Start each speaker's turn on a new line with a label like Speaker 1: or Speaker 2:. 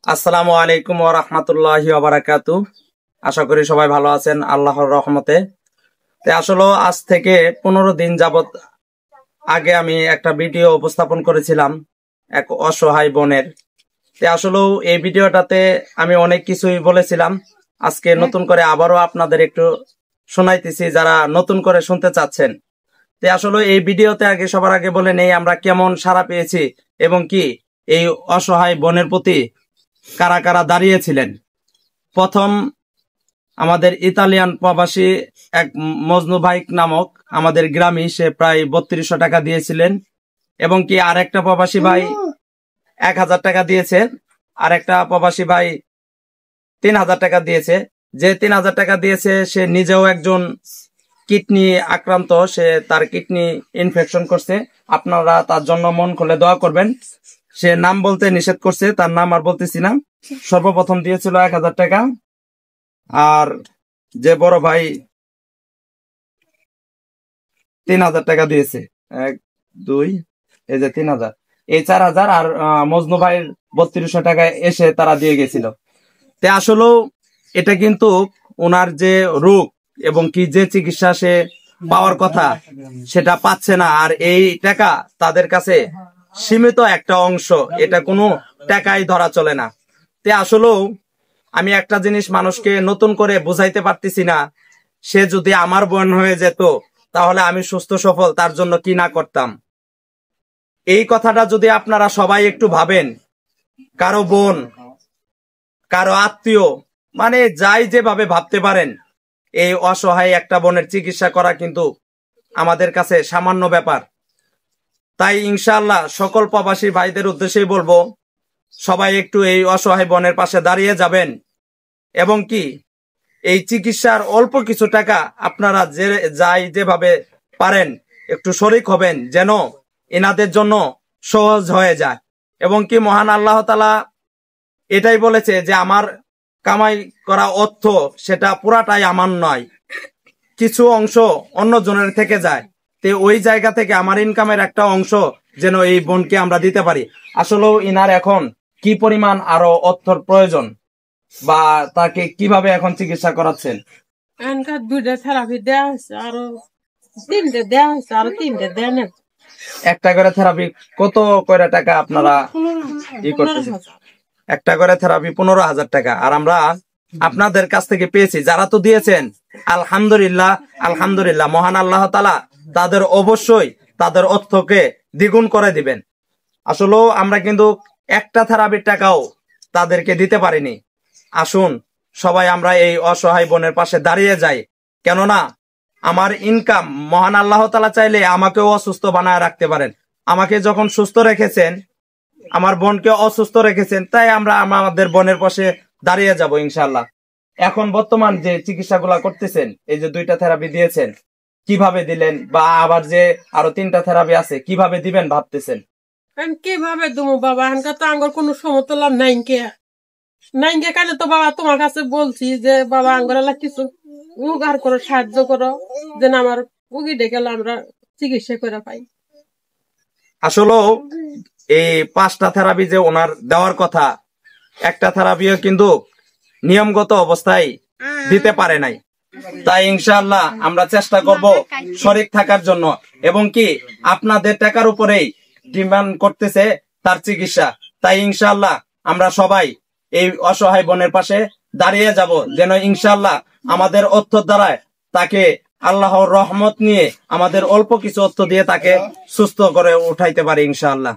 Speaker 1: আসসালামু আলাইকুম ওয়া রাহমাতুল্লাহি ওয়া বারাকাতুহু। আশা করি সবাই ভালো আছেন আল্লাহর রহমতে। আসলে আজ থেকে 15 দিন যাবত আগে আমি একটা ভিডিও উপস্থাপন করেছিলাম এক অসহায় বোনের। আসলে এই ভিডিওটাতে আমি অনেক কিছুই বলেছিলাম। আজকে নতুন করে আবারও আপনাদের একটু শোনাইতেছি যারা নতুন করে শুনতে চাচ্ছেন। আসলে এই ভিডিওতে আগে সবার আগে বলে নেই আমরা কেমন সাড়া পেয়েছি এবং কি এই অসহায় বোনের প্রতি কারা কারা দাঁড়িয়েছিলেন। প্রথম আমাদের ইতালিয়ান প্রবাসী এক মজনু ভাই নামক আমাদের গ্রামে সে প্রায় 3200 টাকা দিয়েছিলেন এবং কি আরেকটা প্রবাসী ভাই 1000 টাকা দিয়েছে, আরেকটা প্রবাসী ভাই 3000 টাকা দিয়েছে। যে 3000 টাকা দিয়েছে সে নিজেও একজন কিডনি আক্রান্ত, সে তার কিডনি ইনফেকশন করছে। আপনারা তার জন্য মন খুলে দোয়া করবেন। সে নাম বলতে নিষেধ করছে, তার নাম আর বলতেছি না। সর্বপ্রথম দিয়েছিল 1000 টাকা। আর যে বড় ভাই 3000 টাকা দিয়েছে, 1 2 এই যে 3000, এই 4000 আর মজনু ভাইয়ের 3200 টাকা এসে তারা দিয়ে গেছিল। আসলেও এটা কিন্তু ওনার যে রোগ এবং কি যে চিকিৎসা সে পাওয়ার কথা সেটা পাচ্ছে না। আর এই টাকা তাদের কাছে সীমিত একটা অংশ, এটা কোনো টাকাই ধরা চলে না। আসলেও আমি একটা জিনিস মানুষকে নতুন করে বুঝাইতে পারতেছি না, সে যদি আমার বোন হয়ে যেত তাহলে আমি সুস্থ সফল তার জন্য কি না করতাম। এই কথাটা যদি আপনারা সবাই একটু ভাবেন, কারো বোন, কারো আত্মীয়, মানে যাই যেভাবে ভাবতে পারেন, এই অসহায় একটা বোনের চিকিৎসা করা কিন্তু আমাদের কাছে সামান্য ব্যাপার। তাই ইনশাআল্লাহ সকল প্রবাসী ভাইদের উদ্দেশ্যেই বলবো, সবাই একটু এই অসহায় বোনের পাশে দাঁড়িয়ে যাবেন এবং কি এই চিকিৎসার অল্প কিছু টাকা আপনারা যাই যেভাবে পারেন একটু শরিক হবেন, যেন এনাদের জন্য সহজ হয়ে যায়। এবং কি মহান আল্লাহ তাআলা এটাই বলেছে যে আমার কামাই করা অর্থ সেটা পুরাটাই আমার নয়, কিছু অংশ অন্য জনের থেকে যায়। ওই জায়গা থেকে আমার ইনকামের একটা অংশ যেন এই বোনকে আমরা দিতে পারি। আসলেও ইনার এখন কি পরিমাণ আরো অর্থের প্রয়োজন বা তাকে কিভাবে এখন চিকিৎসা করাচ্ছেন?
Speaker 2: দুইটা থেরাপি দেওয়া হয়েছে, আরো 3টে দেওয়া হয়েছে, আরো 3টে দেন।
Speaker 1: একটা করে থেরাপি কত করে টাকা আপনারা ই করতেছেন? একটা করে থেরাপি 15,000 টাকা। আর আমরা আপনাদের কাছ থেকে পেয়েছি, যারা তো দিয়েছেন আলহামদুলিল্লাহ, আলহামদুলিল্লাহ, মহান আল্লাহ তাআলা তাদের অবশ্যই তাদের অর্থকে দ্বিগুণ করে দিবেন। আসলেও আমরা কিন্তু একটা থেরাপির টাকাও তাদেরকে দিতে পারিনি। আসুন সবাই আমরা এই অসহায় বোনের পাশে দাঁড়িয়ে যাই, কেননা আমার ইনকাম মহান আল্লাহ তাআলা চাইলে আমাকেও অসুস্থ বানায় রাখতে পারেন। আমাকে যখন সুস্থ রেখেছেন, আমার বোনকে অসুস্থ রেখেছেন, তাই আমরা আমাদের বোনের পাশে দাঁড়িয়ে যাব ইনশাআল্লাহ। এখন বর্তমান যে চিকিৎসাগুলা করতেছেন, এই যে 2টা থেরাপি দিয়েছেন, কিভাবে দিলেন বা আবার যে আরো 3টা থেরাপি আছে কিভাবে দিবেন ভাবতেছেন?
Speaker 2: কিভাবে দেবো বাবা, এখানকার তো আঙ্গর কোনো সমতলা নাই কে কানে তো বাবা তোমার কাছে বলছি যে বাবা আঙ্গর কিছু উগার করো, সাহায্য করো, যেন আমার উগি ডেকে আমরা চিকিৎসা করে পাই।
Speaker 1: আসলেও এই 5টা থেরাপি যে ওনার দেওয়ার কথা, একটা থেরাপিও কিন্তু নিয়মগত অবস্থায় দিতে পারে নাই। তাই ইনশাআল্লাহ আমরা চেষ্টা করব শরীক থাকার জন্য এবং কি আপনাদের টাকার উপরেই ডিমান্ড করতেছে তার চিকিৎসা। তাই ইনশাআল্লাহ আমরা সবাই এই অসহায় বোনের পাশে দাঁড়িয়ে যাব, যেন ইনশাআল্লাহ আমাদের অর্থ দ্বারায় তাকে আল্লাহর রহমত নিয়ে আমাদের অল্প কিছু অর্থ দিয়ে তাকে সুস্থ করে উঠাইতে পারি ইনশাআল্লাহ।